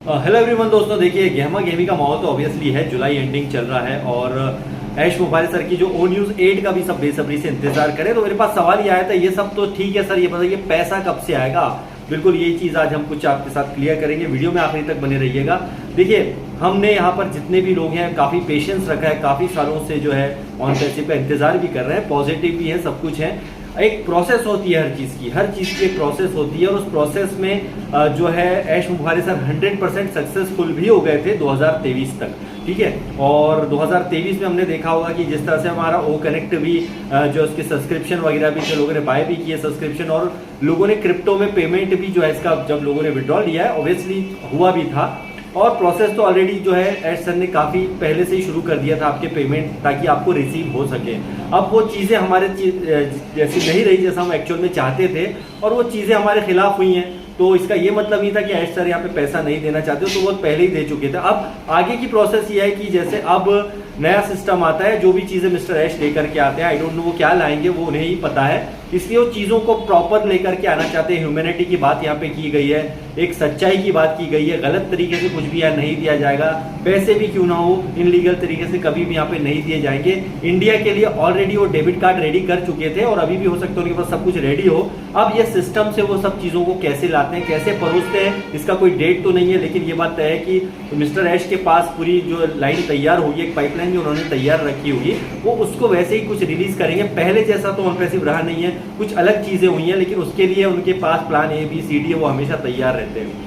Hello everyone दोस्तों, देखिए गेमा गेमी का माहौल तो ऑब्वियसली है। जुलाई एंडिंग चल रहा है और ऐश मुबारक सर की जो ओ न्यूज़ 8 का भी सब बेसब्री से इंतजार करें। तो मेरे पास सवाल ये आया था, ये सब तो ठीक है सर, ये बताइए पैसा कब से आएगा। बिल्कुल यही चीज़ आज हम कुछ आपके साथ क्लियर करेंगे। वीडियो में आखिरी तक बने रहिएगा। देखिए हमने यहाँ पर जितने भी लोग हैं काफ़ी पेशेंस रखा है, काफ़ी सालों से जो है ऑन पैसिव का इंतजार भी कर रहे हैं, पॉजिटिव भी है, सब कुछ है। एक प्रोसेस होती है हर चीज़ की एक प्रोसेस होती है और उस प्रोसेस में जो है ऐश मुबारक सर 100% सक्सेसफुल भी हो गए थे 2023 तक, ठीक है। और 2023 में हमने देखा होगा कि जिस तरह से हमारा ओ कनेक्ट भी जो उसके सब्सक्रिप्शन वगैरह भी जो लोगों ने बाय भी किए सब्सक्रिप्शन, और लोगों ने क्रिप्टो में पेमेंट भी जो है इसका जब लोगों ने विड्रॉ लिया है ऑब्वियसली हुआ भी था। और प्रोसेस तो ऑलरेडी जो है ऐश सर ने काफ़ी पहले से ही शुरू कर दिया था आपके पेमेंट, ताकि आपको रिसीव हो सके। अब वो चीज़ें हमारे जैसी नहीं रही जैसा हम एक्चुअल में चाहते थे, और वो चीज़ें हमारे खिलाफ हुई हैं। तो इसका ये मतलब नहीं था कि ऐश सर यहाँ पे पैसा नहीं देना चाहते, तो वो पहले ही दे चुके थे। अब आगे की प्रोसेस ये है कि जैसे अब नया सिस्टम आता है, जो भी चीज़ें मिस्टर ऐश लेकर के आते हैं, आई डोंट नो वो क्या लाएंगे, वो उन्हें ही पता है। इसलिए वो चीज़ों को प्रॉपर लेकर के आना चाहते हैं। ह्यूमैनिटी की बात यहाँ पे की गई है, एक सच्चाई की बात की गई है। गलत तरीके से कुछ भी यहाँ नहीं दिया जाएगा, पैसे भी क्यों ना हो इनलीगल तरीके से कभी भी यहाँ पे नहीं दिए जाएंगे। इंडिया के लिए ऑलरेडी वो डेबिट कार्ड रेडी कर चुके थे और अभी भी हो सकता है उनके पास सब कुछ रेडी हो। अब ये सिस्टम से वो सब चीज़ों को कैसे लाते हैं, कैसे परोसते हैं, इसका कोई डेट तो नहीं है, लेकिन ये बात तय है कि मिस्टर ऐश के पास पूरी जो लाइन तैयार होगी, एक पाइपलाइन जो उन्होंने तैयार रखी होगी, वो उसको वैसे ही कुछ रिलीज करेंगे। पहले जैसा तो ऑन पैसिव रहा नहीं है, कुछ अलग चीजें हुई हैं, लेकिन उसके लिए उनके पास plan A B C D है, वो हमेशा तैयार रहते हैं।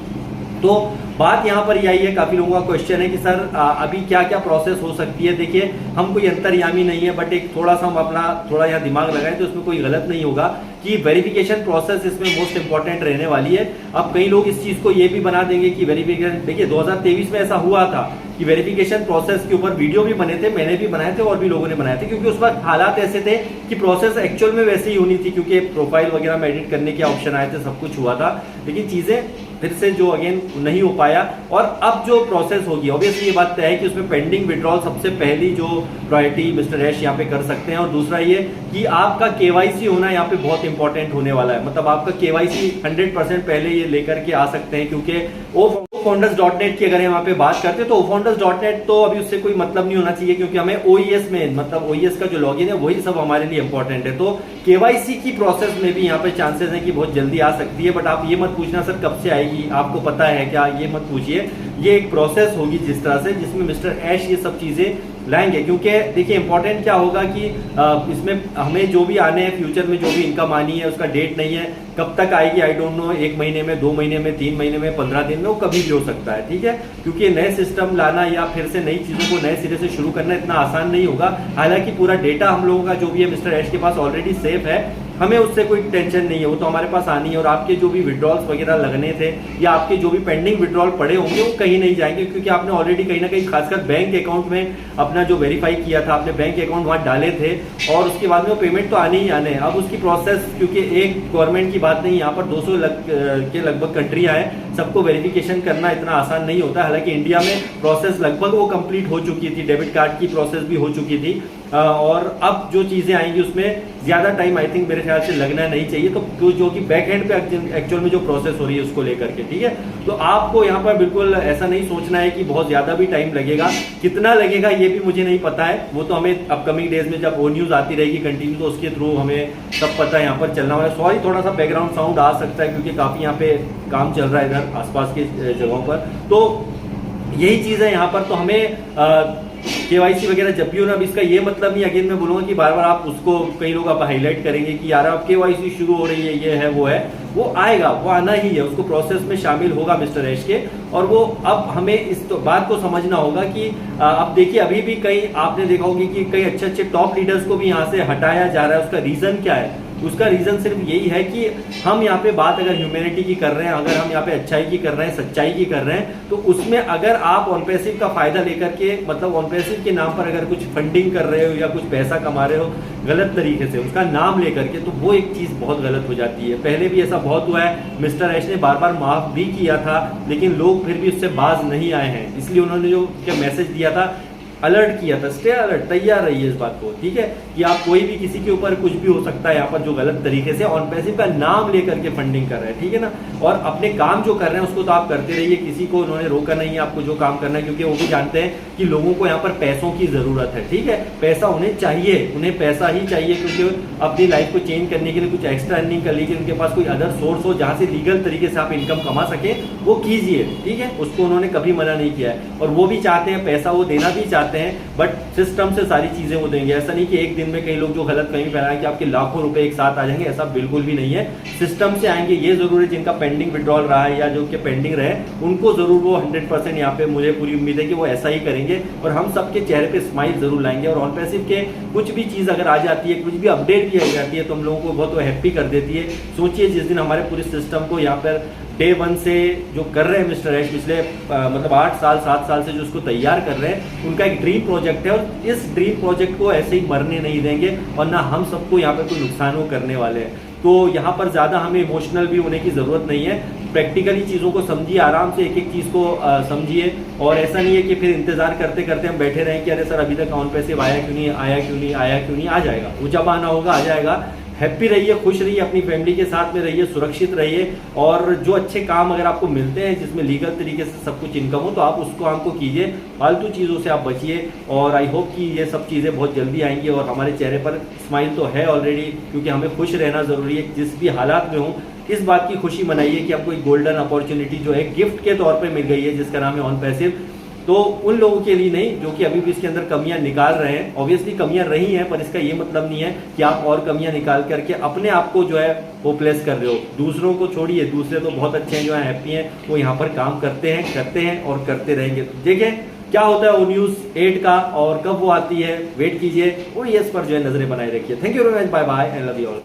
तो बात यहाँ पर यही है, काफी लोगों का क्वेश्चन है कि सर अभी क्या क्या प्रोसेस हो सकती है। देखिए हम कोई अंतर्यामी नहीं है, बट एक थोड़ा सा हम अपना थोड़ा यहाँ दिमाग लगाएं तो इसमें कोई गलत नहीं होगा कि वेरिफिकेशन प्रोसेस इसमें मोस्ट इंपॉर्टेंट रहने वाली है। अब कई लोग इस चीज को ये भी बना देंगे कि वेरिफिकेशन, देखिए 2023 में ऐसा हुआ था कि वेरिफिकेशन प्रोसेस के ऊपर वीडियो भी बने थे, मैंने भी बनाए थे और भी लोगों ने बनाए थे, क्योंकि उस वक्त हालात ऐसे थे कि प्रोसेस एक्चुअल में वैसे ही होनी थी, क्योंकि प्रोफाइल वगैरह में एडिट करने के ऑप्शन आए थे, सब कुछ हुआ था, लेकिन चीजें फिर से जो अगेन नहीं हो पाया। और अब जो प्रोसेस होगी ऑब्वियसली ये बात तय है कि उसमें पेंडिंग विड्रॉल सबसे पहली जो प्रायोरिटी मिस्टर ऐश यहाँ पे कर सकते हैं। और दूसरा ये कि आपका केवाईसी होना यहाँ पे बहुत इंपॉर्टेंट होने वाला है, मतलब आपका केवाईसी 100% पहले ये लेकर के आ सकते हैं, क्योंकि ofounders.net की अगर यहाँ पे बात करते हैं तो ofounders.net तो अभी उससे कोई मतलब नहीं होना चाहिए, क्योंकि हमें OES में, मतलब OES का जो लॉगिन है वही सब हमारे लिए इंपॉर्टेंट है। तो केवाईसी की प्रोसेस में भी यहाँ पे चांसेस है कि बहुत जल्दी आ सकती है, बट आप ये मत पूछना सर कब से आएगी, आपको पता है क्या, ये मत पूछिए। ये एक प्रोसेस होगी जिस तरह से, जिसमें मिस्टर ऐश ये सब चीजें लाएंगे। क्योंकि देखिए इंपॉर्टेंट क्या होगा कि इसमें हमें जो भी आने हैं फ्यूचर में, जो भी इनकम आनी है उसका डेट नहीं है, कब तक आएगी आई डोंट नो, 1 महीने में, 2 महीने में, 3 महीने में, 15 दिन में, वो कभी भी हो सकता है, ठीक है। क्योंकि नए सिस्टम लाना या फिर से नई चीजों को नए सिरे से शुरू करना इतना आसान नहीं होगा। हालांकि पूरा डेटा हम लोगों का जो भी है मिस्टर ऐश के पास ऑलरेडी सेफ है, हमें उससे कोई टेंशन नहीं है, वो तो हमारे पास आनी है। और आपके जो भी विड्रॉल्स वगैरह लगने थे या आपके जो भी पेंडिंग विड्रॉल पड़े होंगे वो कहीं नहीं जाएंगे, क्योंकि आपने ऑलरेडी कहीं ना कहीं खासकर बैंक अकाउंट में अपना जो वेरीफाई किया था, आपने बैंक अकाउंट वहाँ डाले थे, और उसके बाद में वो पेमेंट तो आने ही आने हैं। अब उसकी प्रोसेस, क्योंकि एक गवर्नमेंट की बात नहीं, यहाँ पर 200 के लगभग कंट्रियाँ हैं, सबको वेरिफिकेशन करना इतना आसान नहीं होता। हालांकि इंडिया में प्रोसेस लगभग वो कंप्लीट हो चुकी थी, डेबिट कार्ड की प्रोसेस भी हो चुकी थी, और अब जो चीजें आएंगी उसमें ज्यादा टाइम आई थिंक मेरे ख्याल से लगना नहीं चाहिए। तो जो कि बैक एंड पे एक्चुअल में जो प्रोसेस हो रही है उसको लेकर के, ठीक है। तो आपको यहाँ पर बिल्कुल ऐसा नहीं सोचना है कि बहुत ज्यादा भी टाइम लगेगा, कितना लगेगा ये भी मुझे नहीं पता है, वो तो हमें अपकमिंग डेज में जब वो न्यूज आती रहेगी कंटिन्यू तो उसके थ्रू हमें सब पता है यहाँ पर चलना वाला है। सॉरी थोड़ा सा बैकग्राउंड साउंड आ सकता है, क्योंकि काफी यहाँ पे काम चल रहा है इधर आसपास के जगहों पर। तो यही चीज है यहाँ पर। तो हमें केवाईसी वगैरह जब भी हो ना, अब इसका ये मतलब नहीं, अगेन मैं बोलूंगा कि बार बार आप उसको, कई लोग आप हाईलाइट करेंगे कि यार अब केवाईसी शुरू हो रही है, ये है वो है, वो आएगा, वो आना ही है, उसको प्रोसेस में शामिल होगा मिस्टर ऐश के। और वो अब हमें इस तो बात को समझना होगा कि अब देखिए अभी भी कई आपने देखा होगी कि कई अच्छे अच्छे टॉप लीडर्स को भी यहाँ से हटाया जा रहा है। उसका रीजन क्या है? उसका रीजन सिर्फ यही है कि हम यहाँ पे बात अगर ह्यूमैनिटी की कर रहे हैं, अगर हम यहाँ पे अच्छाई की कर रहे हैं, सच्चाई की कर रहे हैं, तो उसमें अगर आप ऑन पैसिव का फायदा लेकर के, मतलब ऑन पैसिव के नाम पर अगर कुछ फंडिंग कर रहे हो या कुछ पैसा कमा रहे हो गलत तरीके से उसका नाम लेकर के, तो वो एक चीज बहुत गलत हो जाती है। पहले भी ऐसा बहुत हुआ है, मिस्टर ऐश ने बार बार माफ भी किया था, लेकिन लोग फिर भी उससे बाज नहीं आए हैं। इसलिए उन्होंने जो मैसेज दिया था, अलर्ट किया था, स्टे अलर्ट, तैयार रहिए इस बात को, ठीक है, कि आप कोई भी किसी के ऊपर कुछ भी हो सकता है यहाँ पर जो गलत तरीके से ऑन पैसिव का नाम लेकर के फंडिंग कर रहे हैं, ठीक है ना। और अपने काम जो कर रहे हैं उसको तो आप करते रहिए, किसी को उन्होंने रोका नहीं है आपको जो काम करना है, क्योंकि वो भी जानते हैं कि लोगों को यहाँ पर पैसों की जरूरत है। ठीक है, पैसा उन्हें चाहिए, उन्हें पैसा ही चाहिए, क्योंकि अपनी लाइफ को चेंज करने के लिए कुछ एक्स्ट्रा अर्निंग कर लीजिए, उनके पास कोई अदर सोर्स हो जहां से लीगल तरीके से आप इनकम कमा सके वो कीजिए। ठीक है, उसको उन्होंने कभी मना नहीं किया है, और वो भी चाहते हैं पैसा वो देना भी चाहते हैं, बट सिस्टम से सारी चीजें वो देंगे। ऐसा नहीं कि एक दिन में कई लोग जो गलत फहमी फैलाएं कि आपके लाखों रुपए एक साथ आ जाएंगे, ऐसा बिल्कुल भी नहीं है। सिस्टम से आएंगे, ये जरूर है जिनका पेंडिंग विड्रॉल रहा है या जो के पेंडिंग रहे उनको जरूर वो 100% यहाँ पे मुझे पूरी उम्मीद है कि वो ऐसा ही करेंगे, और हम सबके चेहरे पे स्माइल जरूर लाएंगे। और ऑन पैसिव के कुछ भी चीज अगर आ जाती है, कुछ भी अपडेट भी आ जाती है तो हम लोगों को बहुत हैप्पी कर देती है। सोचिए जिस दिन हमारे पूरे सिस्टम को यहाँ पर डे 1 से जो कर रहे हैं मिस्टर ऐश, पिछले मतलब 8 साल 7 साल से जो उसको तैयार कर रहे हैं, उनका एक ड्रीम प्रोजेक्ट है, और इस ड्रीम प्रोजेक्ट को ऐसे ही मरने नहीं देंगे, और ना हम सबको यहाँ पे कोई नुकसान वो करने वाले हैं। तो यहाँ पर ज्यादा हमें इमोशनल भी होने की जरूरत नहीं है, प्रैक्टिकली चीजों को समझिए, आराम से एक एक चीज को समझिए, और ऐसा नहीं है कि फिर इंतजार करते करते हम बैठे रहें कि अरे सर अभी तक ऑन पैसिव आया क्यों नहीं, आया क्यों नहीं, आया क्यों नहीं। आ जाएगा, वो जब आना होगा आ जाएगा। हैप्पी रहिए, खुश रहिए, अपनी फैमिली के साथ में रहिए, सुरक्षित रहिए, और जो अच्छे काम अगर आपको मिलते हैं जिसमें लीगल तरीके से सब कुछ इनकम हो तो आप उसको हमको कीजिए, फालतू चीज़ों से आप बचिए। और आई होप कि ये सब चीज़ें बहुत जल्दी आएंगी, और हमारे चेहरे पर स्माइल तो है ऑलरेडी, क्योंकि हमें खुश रहना ज़रूरी है जिस भी हालात में हो। इस बात की खुशी मनाइए कि आपको एक गोल्डन अपॉर्चुनिटी जो है गिफ्ट के तौर पर मिल गई है, जिसका नाम है ऑन पैसिव। तो उन लोगों के लिए नहीं जो कि अभी भी इसके अंदर कमियां निकाल रहे हैं, ऑब्वियसली कमियां रही हैं, पर इसका ये मतलब नहीं है कि आप और कमियां निकाल करके अपने आप को जो है होपलेस कर रहे हो। दूसरों को छोड़िए, दूसरे तो बहुत अच्छे हैं, जो है हैप्पी हैं, वो यहाँ पर काम करते हैं और करते रहेंगे। देखिए क्या होता है वो न्यूज़ 8 का, और कब वो आती है वेट कीजिए, और ये इस पर जो है नजरें बनाए रखिए। Thank you very much, bye bye and love you all.